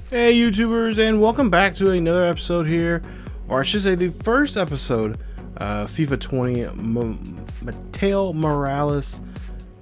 Hey YouTubers, and welcome back to another episode here, or I should say the first episode of FIFA 20 Mateo Morales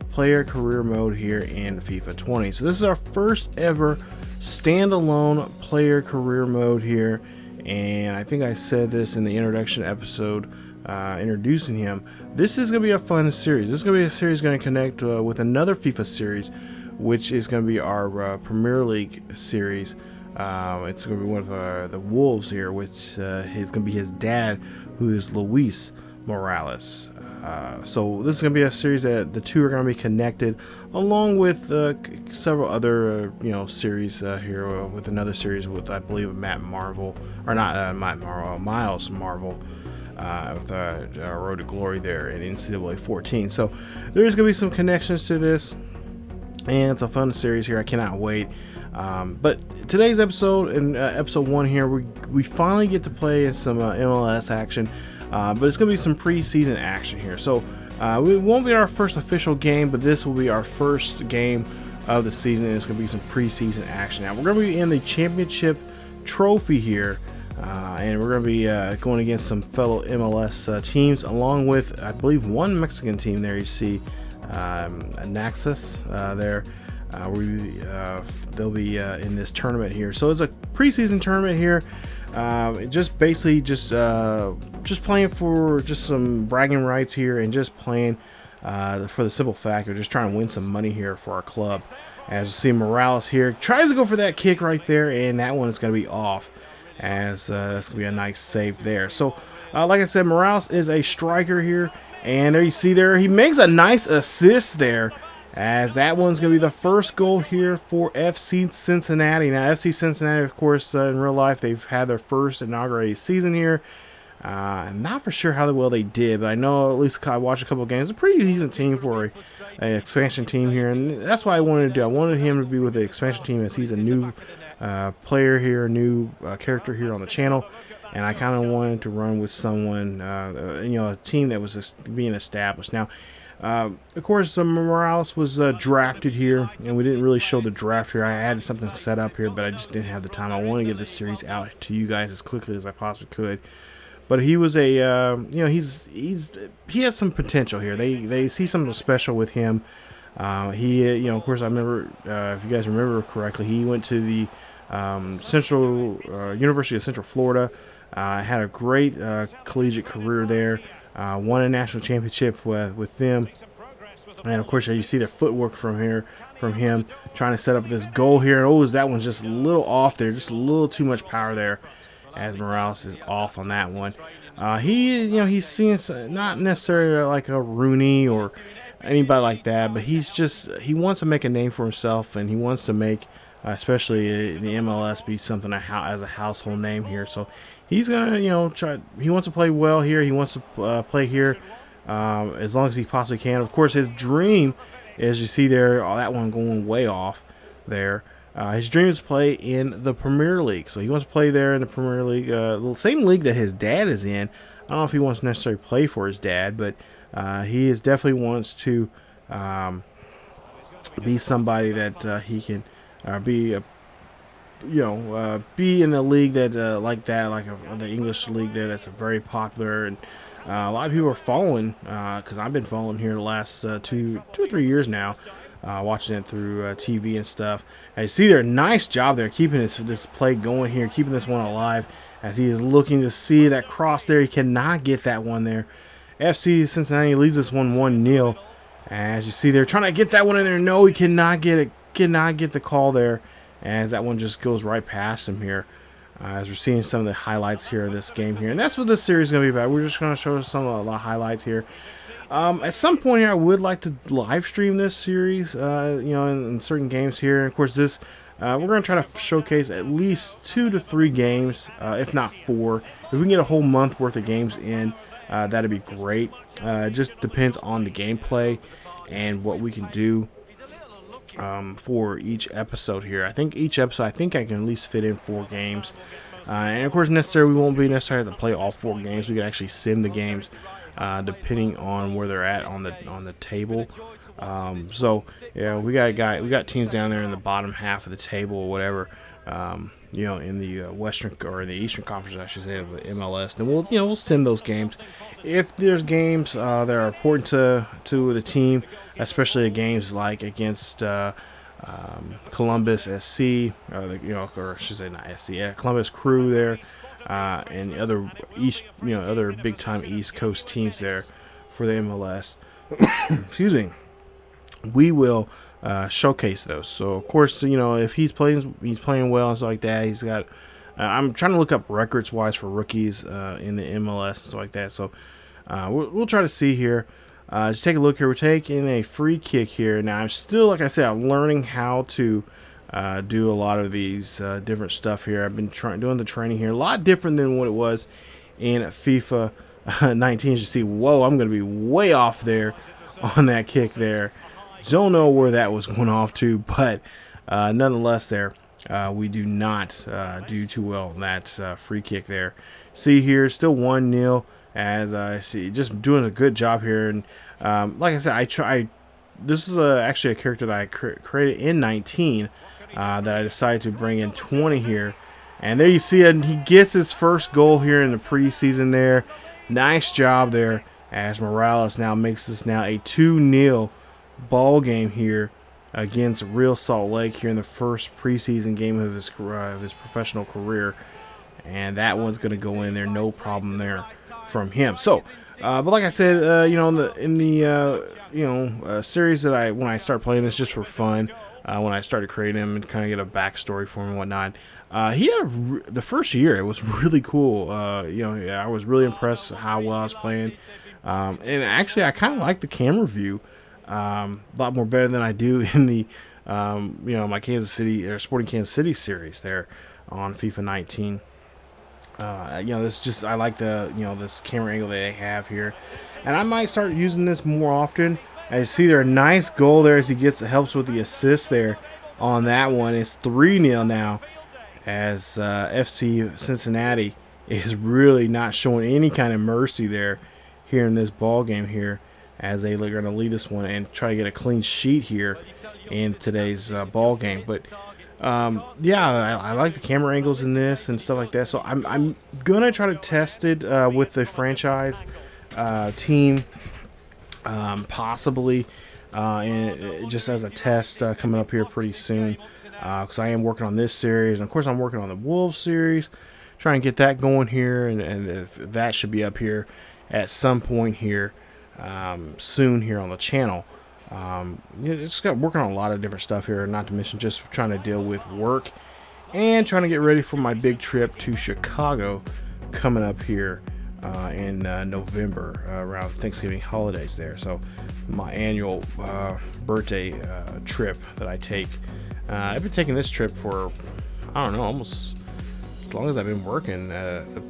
player career mode here in FIFA 20. So this is our first ever standalone player career mode here, and I think I said this in the introduction episode introducing him. This is going to be a fun series. This is going to be a series going to connect with another FIFA series, which is going to be our Premier League series. It's going to be one of the Wolves here, which is going to be his dad, who is Luis Morales. So this is going to be a series that the two are going to be connected, along with several other series here, with another series with, I believe, Miles Marvel. With Road to Glory there in NCAA 14. So there's going to be some connections to this, and it's a fun series here. I cannot wait. But today's episode, in episode 1 here, we finally get to play some MLS action, but it's going to be some preseason action here. So it won't be our first official game, but this will be our first game of the season, and it's going to be some preseason action. Now, we're going to be in the championship trophy here, and we're going to be going against some fellow MLS teams, along with, I believe, one Mexican team there. You see Necaxa there. They'll be in this tournament here. So it's a preseason tournament here. Just basically just playing for just some bragging rights here, and just playing for the simple fact of just trying to win some money here for our club. As you see, Morales here tries to go for that kick right there, and that one is going to be off, as that's going to be a nice save there. So like I said, Morales is a striker here, and there you see there, he makes a nice assist there, as that one's going to be the first goal here for FC Cincinnati. Now, FC Cincinnati, of course, in real life, they've had their first inaugurated season here. I'm not for sure how well they did, but I know, at least I watched a couple of games, a pretty decent team for an expansion team here, and that's what I wanted to do. I wanted him to be with the expansion team, as he's a new player here, new character here on the channel, and I kind of wanted to run with someone, a team that was just being established. Now, of course, Morales was drafted here, and we didn't really show the draft here. I had something set up here, but I just didn't have the time. I want to get this series out to you guys as quickly as I possibly could. But he was he has some potential here. They see something special with him. Of course, I remember, if you guys remember correctly, he went to the University of Central Florida. Had a great collegiate career there. Won a national championship with them, and of course you see the footwork from him trying to set up this goal here. Oh, that one's just a little off there, just a little too much power there, as Morales is off on that one. He's seeing not necessarily like a Rooney or anybody like that, but he wants to make a name for himself, and he wants to make especially the MLS be something as a household name here. So he's gonna try. He wants to play well here. He wants to play here as long as he possibly can. Of course, his dream, as you see there, that one going way off there. His dream is to play in the Premier League. So he wants to play there in the Premier League, the same league that his dad is in. I don't know if he wants to necessarily play for his dad, but he definitely wants to be somebody that he can be in the league that like the English league there. That's very popular, and a lot of people are following, because I've been following here the last 2 or 3 years now, watching it through TV and stuff. And you see there, nice job there keeping this play going here, keeping this one alive, as he is looking to see that cross there. He cannot get that one there. FC Cincinnati leads this one 1-0. As you see there, trying to get that one in there. No, he cannot get it. Cannot get the call there, as that one just goes right past him here. As we're seeing some of the highlights here of this game here, and that's what this series is going to be about. We're just going to show some of the highlights here. At some point here, I would like to live stream this series, in certain games here. And of course, this we're going to try to showcase at least 2 to 3 games, if not 4. If we can get a whole month worth of games in, that'd be great. It just depends on the gameplay and what we can do for each episode here. I think each episode, I can at least fit in 4 games. And of course, we won't be necessarily to play all 4 games. We can actually sim the games depending on where they're at on the table. So yeah, we got teams down there in the bottom half of the table or whatever in the Western or in the Eastern Conference, I should say, of the MLS. Then we'll send those games. If there's games that are important to the team, especially games like against Columbus SC, or I should say not SC, Columbus Crew there, and other other big time East Coast teams there for the MLS. Excuse me. We will showcase those. So of course, if he's playing well and stuff like that. He's got. I'm trying to look up records wise for rookies in the MLS and stuff like that. So we'll try to see here. Just take a look here. We're taking a free kick here. Now I'm still, like I said, I'm learning how to do a lot of these different stuff here. I've been doing the training here. A lot different than what it was in FIFA 19. As you see, whoa, I'm going to be way off there on that kick there. Don't know where that was going off to, but nonetheless there, we do not do too well on that free kick there. See here, still 1-0 as I see, just doing a good job here. And like I said, this is actually a character that I created in 19 that I decided to bring in 20 here. And there you see it, he gets his first goal here in the preseason there. Nice job there as Morales now makes this now a 2-0 ball game here against Real Salt Lake here in the first preseason game of his professional career. And that one's going to go in there, no problem there from him. So, but like I said, in the series that when I start playing this just for fun, when I started creating him and kind of get a backstory for him and whatnot, he had the first year. It was really cool. I was really impressed how well I was playing. And actually, I kind of like the camera view a lot more better than I do in the my Kansas City or Sporting Kansas City series there on FIFA 19. I like the this camera angle that they have here, and I might start using this more often. I see there a nice goal there as he helps with the assist there on that one. It's 3-0 now as FC Cincinnati is really not showing any kind of mercy there here in this ball game here, as they're going to lead this one and try to get a clean sheet here in today's ball game. But I like the camera angles in this and stuff like that. So I'm gonna try to test it with the franchise team, possibly, and just as a test coming up here pretty soon. Because I am working on this series, and of course I'm working on the Wolves series, trying to get that going here, and if that should be up here at some point here soon here on the channel. Just got working on a lot of different stuff here, not to mention just trying to deal with work and trying to get ready for my big trip to Chicago coming up here in November around Thanksgiving holidays there. So my annual birthday trip that I take. I've been taking this trip for, I don't know, almost as long as I've been working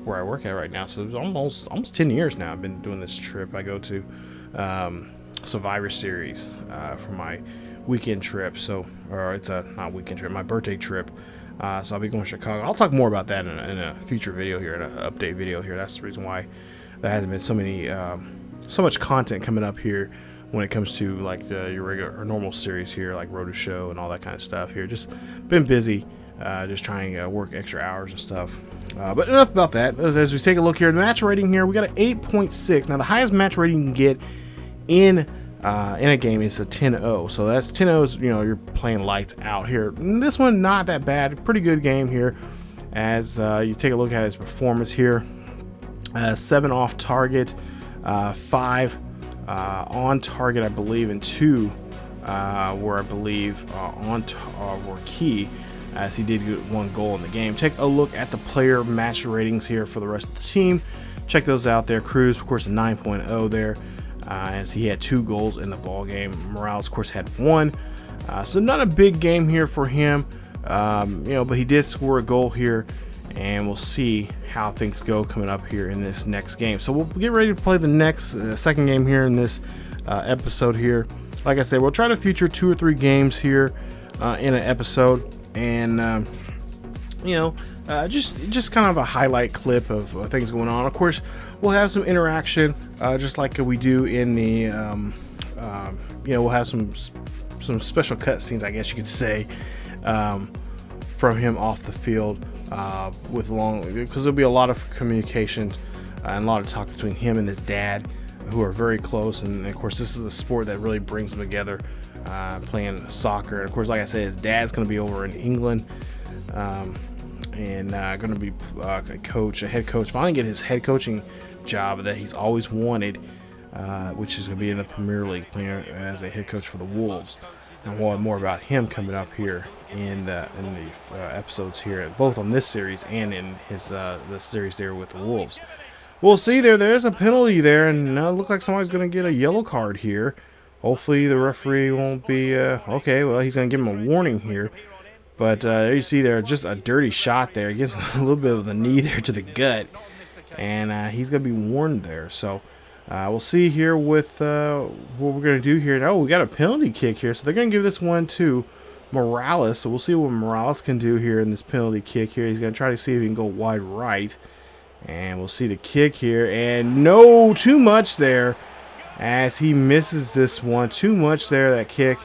where I work at right now. So it's almost 10 years now I've been doing this trip. I go to Survivor Series for my weekend trip. So, or it's not weekend trip, my birthday trip. So I'll be going to Chicago. I'll talk more about that in a future video here, in an update video here. That's the reason why there hasn't been so much content coming up here when it comes to like your regular or normal series here, like Road to Show and all that kind of stuff here. Just been busy, just trying to work extra hours and stuff. But enough about that. As we take a look here, the match rating here, we got an 8.6. Now the highest match rating you can get in a game is a 10-0. So that's 10-0 is, you're playing lights out here. And this one, not that bad. Pretty good game here. As you take a look at his performance here, 7 off target, 5 on target, I believe, and 2 were, I believe, were key, as he did get 1 goal in the game. Take a look at the player match ratings here for the rest of the team. Check those out there. Cruz, of course, a 9.0 there, as he had 2 goals in the ball game. Morales, of course, had 1. So not a big game here for him, but he did score a goal here, and we'll see how things go coming up here in this next game. So we'll get ready to play the next second game here in this episode here. Like I said, we'll try to feature 2 or 3 games here in an episode, and just kind of a highlight clip of things going on. Of course, we'll have some interaction, just like we do in the we'll have some special cutscenes, I guess you could say, from him off the field with because there'll be a lot of communication and a lot of talk between him and his dad, who are very close. And of course, this is a sport that really brings them together, playing soccer. And of course, like I said, his dad's going to be over in England, and going to be a head coach, finally get his head coaching job that he's always wanted, which is going to be in the Premier League, playing as a head coach for the Wolves. And we'll have more about him coming up here in the episodes here, both on this series and in his the series there with the Wolves. We'll see there. There's a penalty there, and it looks like somebody's going to get a yellow card here. Hopefully the referee won't be okay. Well, he's going to give him a warning here. But there you see there, just a dirty shot there. He gets a little bit of the knee there to the gut, and he's going to be warned there. So we'll see here with what we're going to do here. Oh, we got a penalty kick here. So they're going to give this one to Morales. So we'll see what Morales can do here in this penalty kick here. He's going to try to see if he can go wide right. And we'll see the kick here. And no, too much there as he misses this one. Too much there, that kick.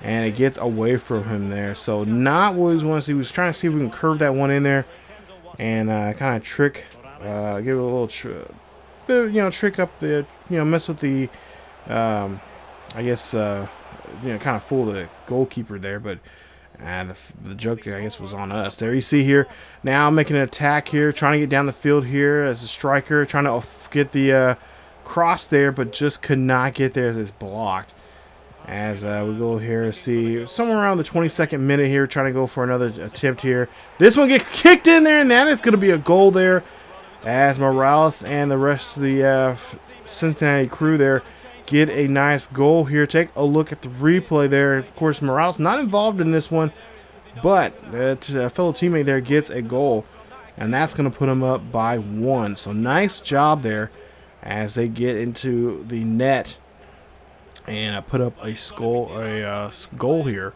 And it gets away from him there. So not what he wants. He was trying to see if we can curve that one in there and kind of trick, give it a little trick up the, mess with the, I guess, kind of fool the goalkeeper there. But the joke, I guess, was on us. There you see here, now making an attack here, trying to get down the field here as a striker, trying to get the cross there, but just could not get there as it's blocked. As we go here, see somewhere around the 22nd minute here, trying to go for another attempt here. This one gets kicked in there, and that is going to be a goal there, as Morales and the rest of the Cincinnati crew there get a nice goal here. Take a look at the replay there. Of course, Morales not involved in this one, but a fellow teammate there gets a goal, and that's going to put him up by 1. So nice job there as they get into the net and put up a goal here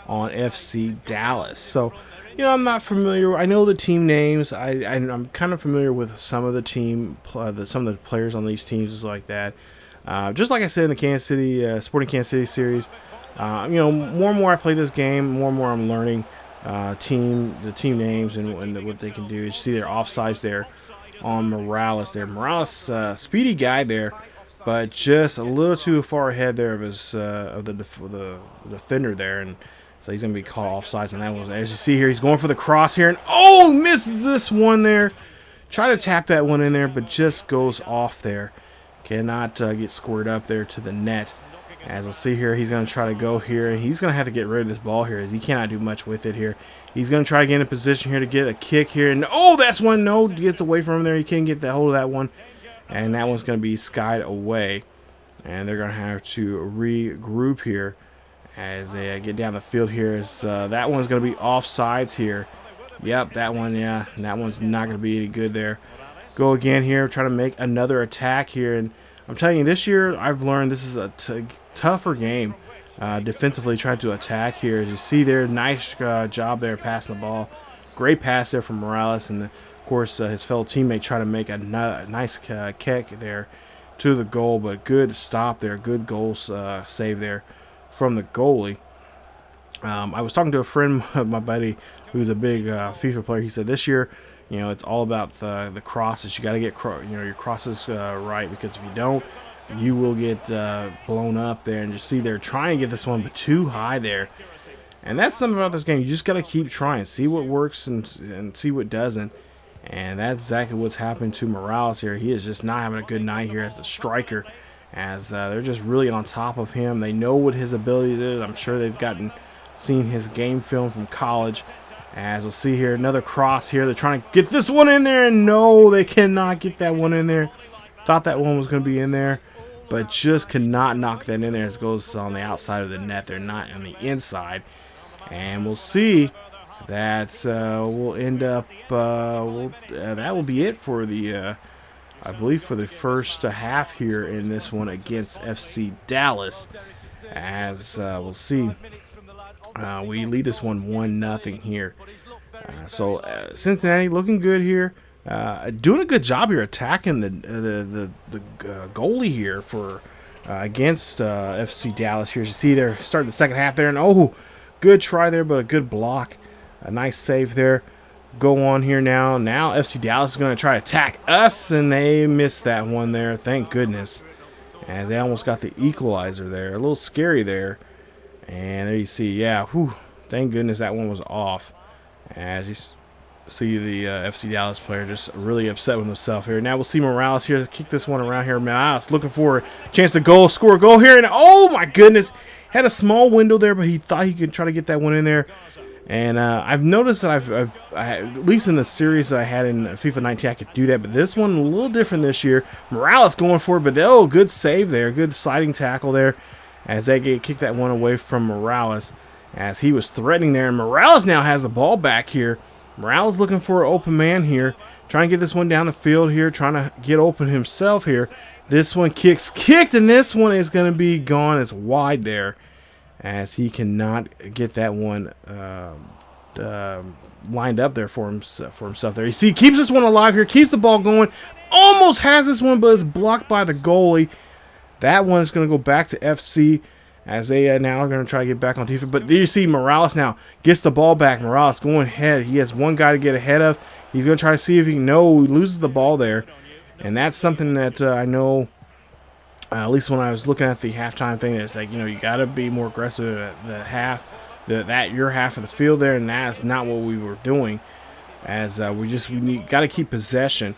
on FC Dallas. So, I'm not familiar. I know the team names. I'm kind of familiar with some of the some of the players on these teams like that. Just like I said in the Kansas City Sporting Kansas City series, more and more I play this game, more and more I'm learning the team names and what they can do. You see their offsides there on Morales there. Morales, speedy guy there, but just a little too far ahead there of his the defender there, and so he's going to be caught offsides on that one. As you see here, he's going for the cross here, and misses this one there. Try to tap that one in there, but just goes off there. Cannot get squared up there to the net. As we'll see here, he's going to try to go here, and he's going to have to get rid of this ball here, as he cannot do much with it here. He's going to try to get in a position here to get a kick here, and that's one. No, gets away from him there. He can't get the hold of that one, and that one's going to be skied away, and they're going to have to regroup here as they get down the field here. As that one's going to be offsides here. Yep, that one, yeah, that one's not going to be any good there. Go again here, try to make another attack here, and I'm telling you, this year I've learned this is a tougher game defensively. Trying to attack here. As you see there, nice job there passing the ball. Great pass there from Morales, and of course his fellow teammate try to make a nice kick there to the goal, but good stop there, good goal save there from the goalie. I was talking to a friend, my buddy, who's a big FIFA player. He said this year, it's all about the crosses. You got to get your crosses right, because if you don't, you will get blown up there. And you see they're trying to get this one, but too high there. And that's something about this game. You just got to keep trying, see what works and see what doesn't. And that's exactly what's happened to Morales here. He is just not having a good night here as the striker, as they're just really on top of him. They know what his abilities is. I'm sure they've seen his game film from college. As we'll see here, another cross here. They're trying to get this one in there, and no, they cannot get that one in there. Thought that one was going to be in there, but just could not knock that in there as it goes on the outside of the net. They're not on the inside. And we'll see that we'll end up, that will be it for the, I believe, for the first half here in this one against FC Dallas. As we'll see. We lead this one 1-0 here. So Cincinnati looking good here, doing a good job here attacking the goalie here for against FC Dallas here. As you see there, starting the second half there, and good try there, but a good block A nice save there. Go on here now. Now FC Dallas is going to try to attack us, and they missed that one there. Thank goodness. As they almost got the equalizer there. A little scary there. And there you see, yeah, whew, thank goodness that one was off. As you see the FC Dallas player just really upset with himself here. Now we'll see Morales here kick this one around here. Morales looking for a chance to score a goal here. And oh my goodness, had a small window there, but he thought he could try to get that one in there. And I've noticed that at least in the series that I had in FIFA 19, I could do that. But this one a little different this year. Morales going for it, but oh, good save there. Good sliding tackle there as they kick that one away from Morales as he was threatening there. And Morales now has the ball back here. Morales looking for an open man here. Trying to get this one down the field here. Trying to get open himself here. This one kicked, and this one is going to be gone. It's wide there, as he cannot get that one lined up there for himself there. You see, he keeps this one alive here, keeps the ball going, almost has this one, but it's blocked by the goalie. That one is going to go back to FC, as they now are going to try to get back on defense. But there you see Morales now gets the ball back. Morales going ahead. He has one guy to get ahead of. He's going to try to see if he loses the ball there. And that's something that I know, at least when I was looking at the halftime thing, it's like, you got to be more aggressive at the half, your half of the field there, and that's not what we were doing. As we got to keep possession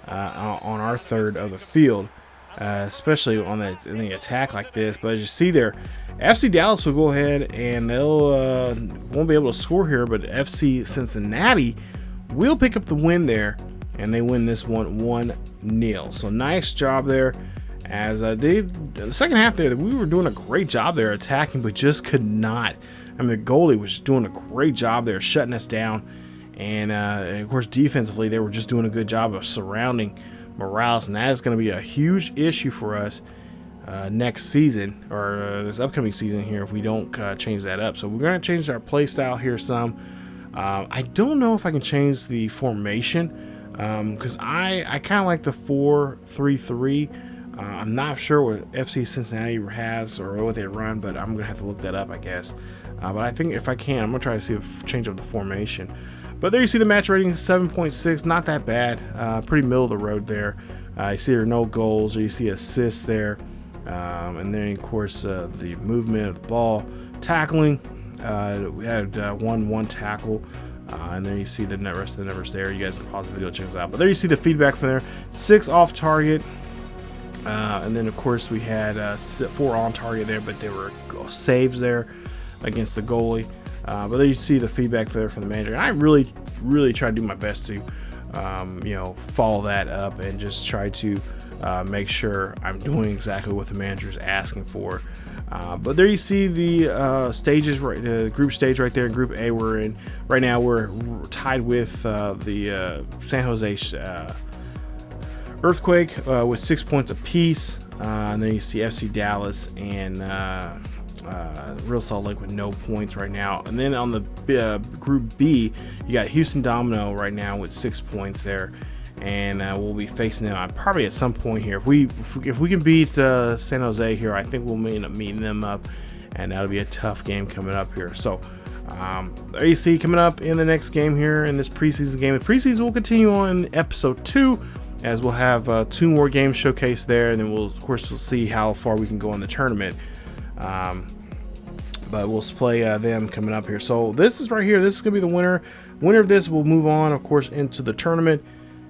on our third of the field, especially in the attack like this. But as you see there, FC Dallas will go ahead and they'll won't be able to score here, but FC Cincinnati will pick up the win there, and they win this one 1-0. So nice job there. As the second half there, we were doing a great job there attacking, but just could not. I mean, the goalie was just doing a great job there, shutting us down. And of course, defensively, they were just doing a good job of surrounding Morales. And that is going to be a huge issue for us next season, or this upcoming season here, if we don't change that up. So we're going to change our play style here some. I don't know if I can change the formation because I kind of like the 4-3-3. I'm not sure what FC Cincinnati has or what they run, but I'm going to have to look that up, I guess. But I think if I can, I'm going to try to see if change up the formation. But there you see the match rating, 7.6. Not that bad. Pretty middle of the road there. You see there are no goals, or you see assists there. And then, of course, the movement of the ball. Tackling, we had one tackle. And then you see the rest of the numbers there. You guys can pause the video, check this out. But there you see the feedback from there. 6 off target. And then, of course, we had 4 on target there, but there were saves there against the goalie. But there you see the feedback there from the manager. And I really, really try to do my best to, follow that up and just try to make sure I'm doing exactly what the manager is asking for. But there you see the stages, right? The group stage right there in Group A we're in. Right now we're tied with the San Jose Earthquake with 6 points apiece. And then you see FC Dallas and Real Salt Lake with no points right now. And then on the Group B, you got Houston Dynamo right now with 6 points there. And we'll be facing them probably at some point here. If we can beat San Jose here, I think we'll end up meeting them up, and that'll be a tough game coming up here. So there you see coming up in the next game here in this preseason game. The preseason will continue on episode 2, as we'll have 2 more games showcased there, and then we'll see how far we can go in the tournament. But we'll play them coming up here. So this is right here. This is gonna be the winner. Winner of this will move on, of course, into the tournament,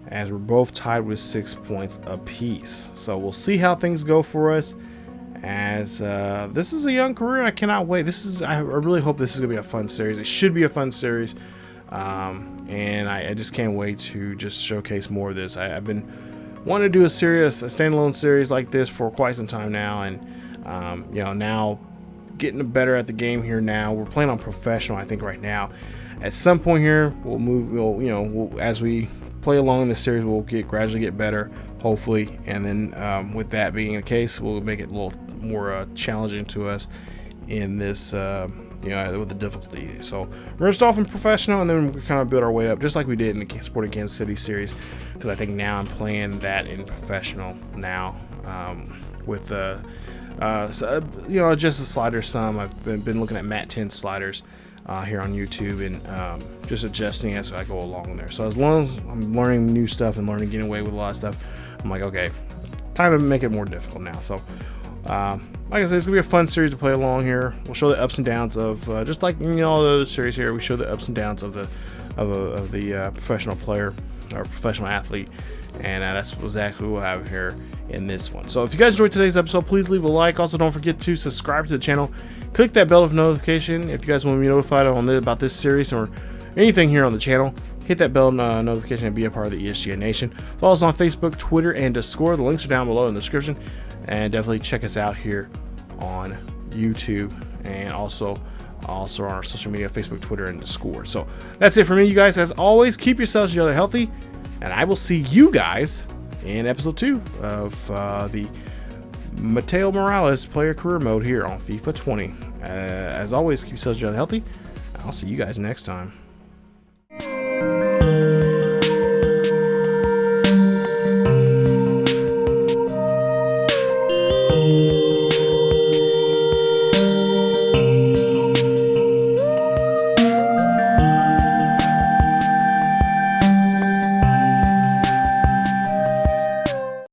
as we're both tied with 6 points apiece. So we'll see how things go for us, as this is a young career. I cannot wait. I really hope this is gonna be a fun series. It should be a fun series, and I just can't wait to just showcase more of this. I've been wanting to do a standalone series like this for quite some time now, and now getting better at the game here. Now we're playing on professional, I think, right now. At some point here, we'll move. As we play along in this series, we'll gradually get better, hopefully, and then with that being the case, we'll make it a little more challenging to us in this with the difficulty. So we're gonna start off in professional, and then we kind of build our way up, just like we did in the Sporting Kansas City series, because I think now I'm playing that in professional now, with just the sliders. I've been looking at Mat 10 sliders here on YouTube, and just adjusting as I go along there. So as long as I'm learning new stuff and learning getting away with a lot of stuff, I'm like, okay, time to make it more difficult now. So like I said, it's gonna be a fun series to play along here. We'll show the ups and downs of just like all the other series here. We show the ups and downs of the professional player or professional athlete, and that's exactly what we'll have here in this one. So if you guys enjoyed today's episode, please leave a like. Also, don't forget to subscribe to the channel. Click that bell of notification if you guys want to be notified about this series or anything here on the channel. Hit that bell notification and be a part of the ESGN Nation. Follow us on Facebook, Twitter, and Discord. The links are down below in the description. And definitely check us out here on YouTube, and also on our social media, Facebook, Twitter, and Discord. So that's it for me, you guys. As always, keep yourselves healthy, and I will see you guys in episode 2 of the Mateo Morales player career mode here on FIFA 20. As always, keep yourselves healthy. I'll see you guys next time.